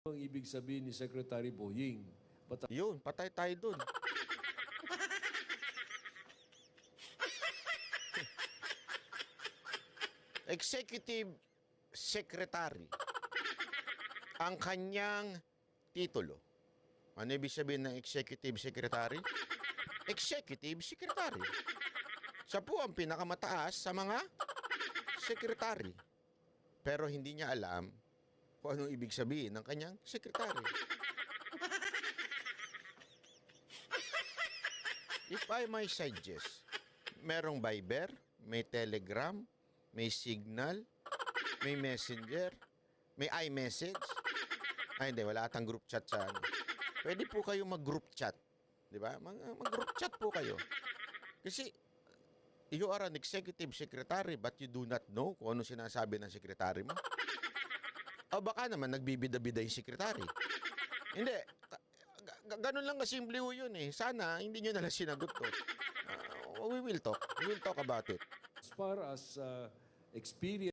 Ang ibig sabihin ni Secretary Boying. Yun, patay tayo dun. Executive Secretary ang kanyang titulo. Ano ibig sabihin ng Executive Secretary? Executive Secretary. Siya po ang pinakamataas sa mga secretary. Pero hindi niya alam kung anong ibig sabihin ng kanyang secretary. If I may suggest, merong Viber, may Telegram, may Signal, may Messenger, may iMessage. Ay, hindi, wala atang group chat sa ano. Pwede po kayo mag-group chat. Di ba? Mag-group chat po kayo. Kasi, you are an executive secretary but you do not know kung ano sinasabi ng secretary mo. O baka naman nagbibida-bida yung secretary. Hindi. Ganun lang kasimple ho yun eh. Sana hindi nyo nalang sinagot to. We will talk. We will talk about it. As far as experience